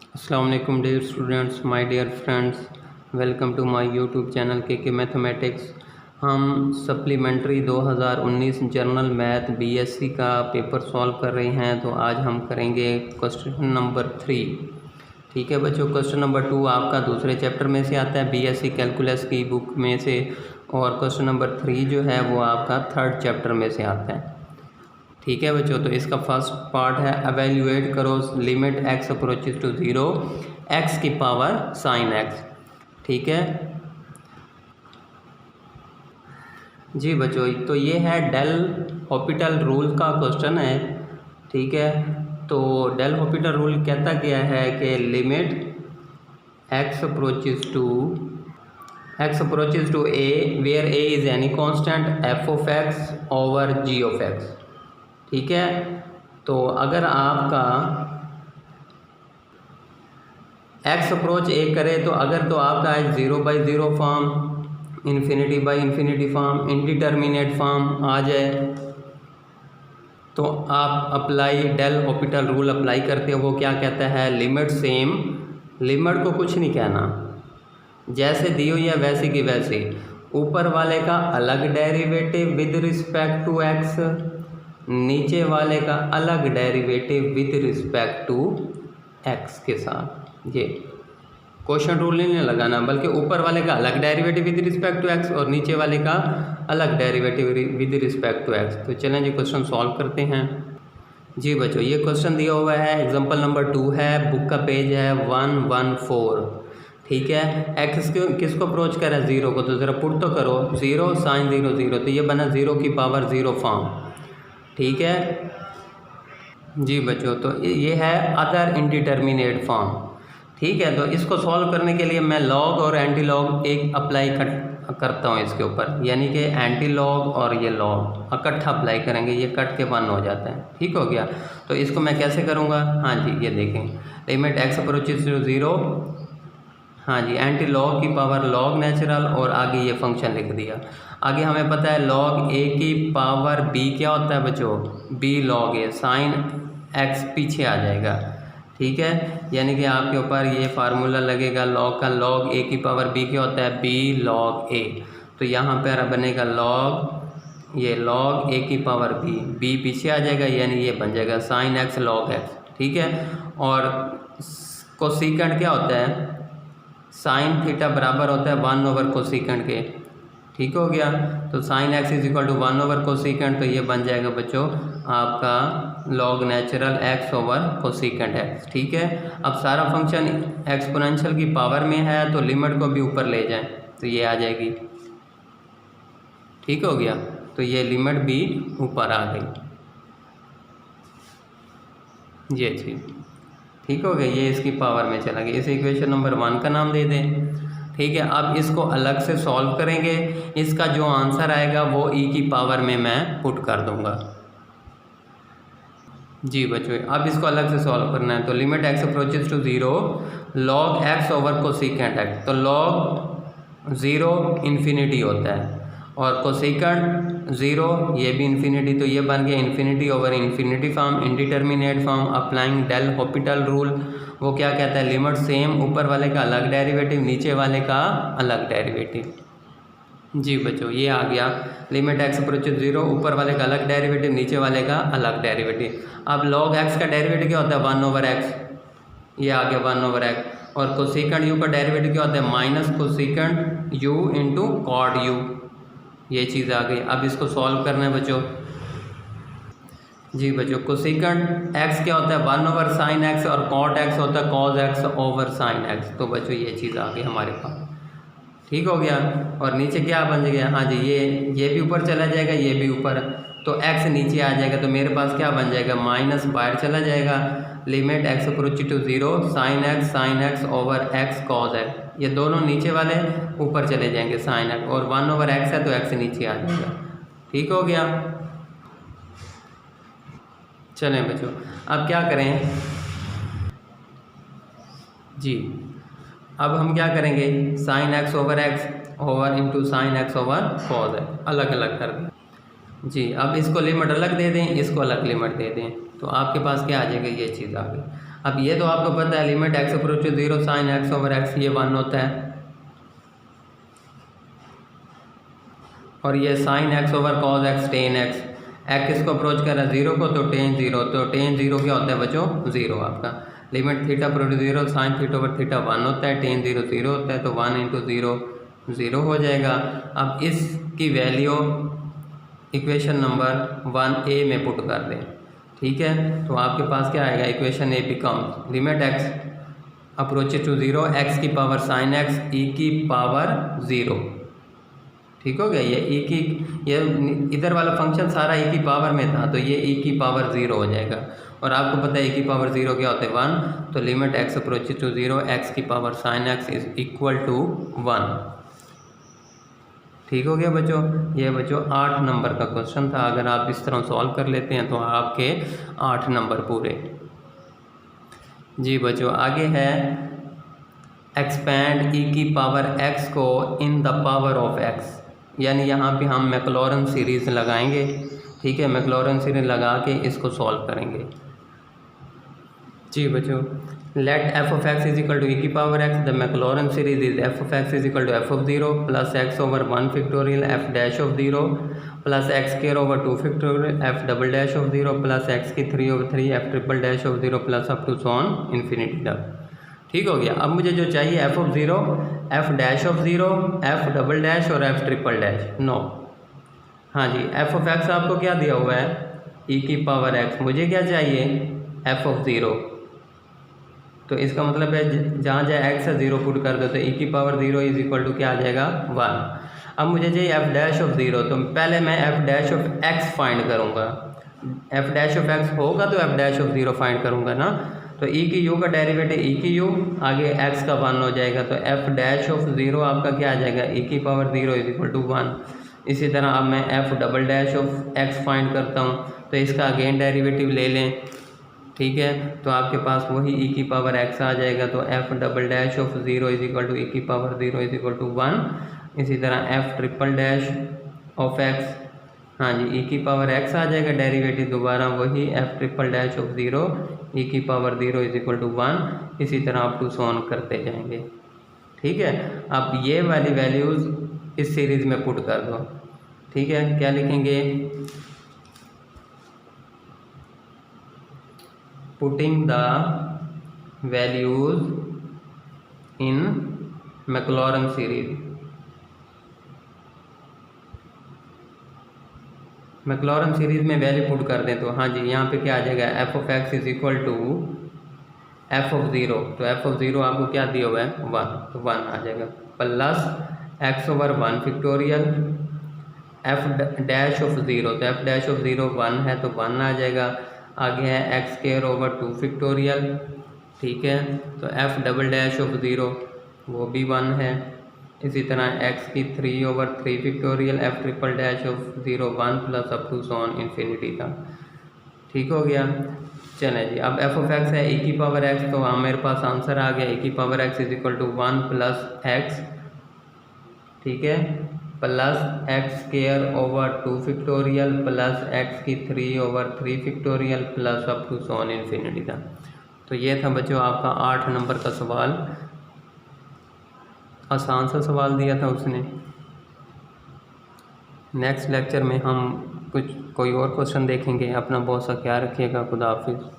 अस्सलाम वालेकुम dear students, my dear friends, welcome to my YouTube channel के mathematics. हम सप्लीमेंट्री 2019 जनरल मैथ बीएससी का पेपर सॉल्व कर रहे हैं। तो आज हम करेंगे क्वेश्चन नंबर 3। ठीक है बच्चों, क्वेश्चन नंबर 2 आपका दूसरे चैप्टर में से आता है बीएससी कैलकुलस की बुक में से, और क्वेश्चन नंबर 3 जो है वो आपका थर्ड चैप्टर में से आता है। ठीक है बच्चों, तो इसका फर्स्ट पार्ट है एवेल्यूएट करो limit x approaches to 0 x की पावर साइन एक्स। ठीक है जी बच्चों, तो ये है डेल हॉपिटल रूल का क्वेश्चन है। ठीक है, तो डेल हॉपिटल रूल कहता क्या है कि limit x approaches to a where a is any constant f of x over g of x. ठीक है, तो अगर आपका x अप्रोच ए करे तो आपका है 0/0 form, infinity form, indeterminate form आ जाए तो आप apply del Hôpital rule apply करते हो। वो क्या कहता है, लिमिट सेम, लिमिट को कुछ नहीं कहना, जैसे दी हुई है वैसे की वैसे, ऊपर वाले का अलग derivative with respect to x, नीचे वाले का अलग derivative with respect to x के साथ। ये क्वेश्चन रूल नहीं लगाना, बल्कि ऊपर वाले का अलग derivative with respect to x और नीचे वाले का अलग derivative with respect to x. तो चलें जी क्वेश्चन सॉल्व करते हैं। जी बच्चों, ये क्वेश्चन दिया हुआ है, एग्जांपल नंबर 2 है, बुक का पेज है 114। ठीक है, एक्स किसको अप्रोच कर रहा है, 0 को, तो ज़रा पुट तो करो, 0 साइन 0 0, तो ये बना 0 की पावर 0 फॉर्म। ठीक है जी बच्चों, तो ये है अदर इनडिटर्मिनेट फॉर्म। ठीक है, तो इसको सॉल्व करने के लिए मैं लॉग और एंटी लॉग एक अप्लाई करता हूँ इसके ऊपर, यानी कि एंटी लॉग और ये लॉग इकट्ठा अप्लाई करेंगे, ये कट के 1 हो जाता है। ठीक हो गया, तो इसको मैं कैसे करूँगा, हाँ जी ये देखें, लिमिट एक्स अप्रोचेज टू 0, हाँ जी एंटी लॉग की पावर लॉग नेचुरल, और आगे ये फंक्शन लिख दिया। आगे हमें पता है लॉग ए की पावर बी क्या होता है बच्चों, बी लॉग ए, साइन एक्स पीछे आ जाएगा। ठीक है, यानी कि आपके ऊपर ये फार्मूला लगेगा, लॉग का लॉग ए की पावर बी क्या होता है, बी लॉग ए, तो यहाँ पर बनेगा लॉग, ये लॉग ए की पावर बी पीछे आ जाएगा, यानी ये बन जाएगा साइन एक्स लॉग एक्स। ठीक है, और कोसेकेंट क्या होता है, साइन थीटा बराबर होता है 1 कोसेकेंट के। ठीक हो गया, तो sine x is equal to 1 cosecant, तो ये बन जाएगा बच्चों आपका log natural x over cosecant x. ठीक है, अब सारा फंक्शन एक्सपोनेंशियल की पावर में है, तो लिमिट को भी ऊपर ले जाएं तो ये आ जाएगी। ठीक हो गया, तो ये लिमिट भी ऊपर आ गई, ये चीज़। ठीक हो गया, ये इसकी पावर में चला गया, इसे इक्वेशन नंबर 1 का नाम दे दें। ठीक है, अब इसको अलग से सॉल्व करेंगे, इसका जो आंसर आएगा वो ई की पावर में मैं पुट कर दूंगा। जी बच्चों, अब इसको अलग से सॉल्व करना है, तो limit x approaches to 0 log x over cosecant x, तो लॉग 0 इन्फिनिटी होता है, और कोसेकेंट 0 ये भी इन्फिनिटी, तो ये बन गया infinity over infinity form, indeterminate form. Applying del Hôpital rule, वो क्या कहता है, लिमिट सेम, ऊपर वाले का अलग डेरिवेटिव, नीचे वाले का अलग डेरिवेटिव। जी बच्चों, ये आ गया लिमिट एक्स अप्रोचेज 0, ऊपर वाले का अलग डेरिवेटिव, नीचे वाले का अलग डेरिवेटिव। अब लॉग एक्स का डेरिवेटिव क्या होता है, 1/x, ये आ गया 1/x, और कोसेकेंट यू का डेरिवेटिव क्या होता है, minus cosecant u into cot u, ये चीज़ आ गई। अब इसको सॉल्व करना है बच्चों। जी बच्चों, कोसेकेंट एक्स क्या होता है, 1/sin x, और कॉट एक्स होता है cos x over sin x, तो बच्चों ये चीज़ आ गई हमारे पास। ठीक हो गया, और नीचे क्या बन गया, हाँ जी ये भी ऊपर चला जाएगा, ये भी ऊपर, तो x नीचे आ जाएगा, तो मेरे पास क्या बन जाएगा, माइनस बाहर चला जाएगा, limit x approach to 0 sin x over x cos x, ये दोनों नीचे वाले ऊपर चले जाएंगे sin x, और 1/x है तो x नीचे आ जाएगा। ठीक हो गया, चलें बच्चों अब क्या करें जी, अब हम क्या करेंगे, sign x over into sine x over cos x अलग अलग कर दें। जी, अब इसको लिमिट अलग दे दें, इसको अलग लिमिट दे दें, तो आपके पास क्या आ जाएगा, ये चीज़ आ गई। अब ये तो आपको पता है limit x approach to 0 sine x over x ये 1 होता है, और ये sine x over cos x tan x, x इसको अप्रोच कर रहा है 0 को तो टेन 0, तो टेन 0 क्या होता है बच्चों 0 आपका। Limit theta approach 0 sine theta over theta 1 होता है, टेन 0 0 होता है, तो 1 इंटू 0 0 हो जाएगा। अब इसकी वैल्यू इक्वेशन नंबर 1a में पुट कर दें, ठीक है। तो आपके पास क्या आएगा, equation a becomes limit x approaches to 0 x की पावर साइन एक्स ई की पावर 0, ठीक हो गया। ये ई की, ये इधर वाला फंक्शन सारा ई की पावर में था, तो ये ई की पावर 0 हो जाएगा। और आपको पता है ई की पावर 0 क्या होता है 1, तो limit x approaches to 0 x की power sine x is equal to 1, ठीक हो गया बच्चों। ये बच्चों 8 नंबर का क्वेश्चन था, अगर आप इस तरह सॉल्व कर लेते हैं तो आपके 8 नंबर पूरे। जी बच्चों आगे है एक्सपैंड ई की पावर एक्स को in the power of x, यानी यहाँ पे हम मैक्लॉरन सीरीज़ लगाएंगे, ठीक है। मैक्लॉरन सीरीज लगा के इसको सॉल्व करेंगे। जी बच्चों let f of x is equal to e की power x, the Maclaurin series is f of x is equal to f of 0 plus x over 1 factorial f dash of 0 plus x square over 2 factorial f double dash of 0 plus x की 3 over 3 f triple dash of 0 plus up to sworn infinity तक, ठीक हो गया। अब मुझे जो चाहिए F of 0, F dash of 0, F double dash और एफ ट्रिपल डैश, नो। हाँ जी एफ ऑफ एक्स आपको क्या दिया हुआ है ई की पावर एक्स, मुझे क्या चाहिए एफ ऑफ 0, तो इसका मतलब है जहाँ जहाँ एक्स है 0 पुट कर दो, तो ई की पावर 0 इज इक्वल टू क्या आ जाएगा 1। अब मुझे चाहिए एफ डैश ऑफ 0, तो पहले मैं F dash of x find करूँगा, एफ डैश ऑफ एक्स होगा तो एफ डैश ऑफ 0 फाइंड करूँगा ना। तो ई की यू का डेरिवेटिव ई की यू, आगे एक्स का 1 हो जाएगा, तो एफ डैश ऑफ 0 आपका क्या आ जाएगा ई की पावर 0 इज इक्वल टू 1। इसी तरह अब मैं F double dash of x find करता हूँ, तो इसका अगेन डेरिवेटिव ले लें, ठीक है। तो आपके पास वही ई की पावर एक्स आ जाएगा, तो f double dash of 0 is equal to e की पावर 0 इज इक्वल टू 1। इसी तरह f triple dash of x, हाँ जी ई की पावर एक्स आ जाएगा, डेरिवेटिव दोबारा वही एफ ट्रिपल डैश ऑफ 0 ई की पावर 0 इज इक्वल टू 1। इसी तरह आप टू सॉन करते जाएंगे, ठीक है। आप ये वाली वैल्यूज़ इस सीरीज़ में पुट कर दो, ठीक है। क्या लिखेंगे, putting the values in Maclaurin series. Maclaurin series में वैल्यू पुट कर दें तो हाँ जी यहाँ पे क्या आ जाएगा f of x is equal to f of 0, तो एफ ऑफ 0 आपको क्या दिया हुआ है 1, तो 1 आ जाएगा, plus x over 1 factorial f dash of 0, तो एफ डैश ऑफ 0 1 है तो 1 आ जाएगा। आगे है एक्स स्क्वायर ओवर 2 फैक्टोरियल, ठीक है, तो एफ डबल डैश ऑफ 0 वो भी 1 है। इसी तरह एक्स की 3 over 3 factorial f triple dash of 0 1 plus up to sworn infinity का, ठीक हो गया। चलें जी अब एफ ऑफ एक्स है ई की पावर एक्स, तो हाँ मेरे पास आंसर आ गया ई की power x is equal to 1 plus x, ठीक है, plus x square over 2 factorial plus x की 3 over 3 factorial plus up to sworn infinity का। तो ये था बच्चों आपका 8 नंबर का सवाल, आसान सा सवाल दिया था उसने। नेक्स्ट लेक्चर में हम कोई और क्वेश्चन देखेंगे। अपना बहुत सा ख्याल रखिएगा। खुदा हाफिज़।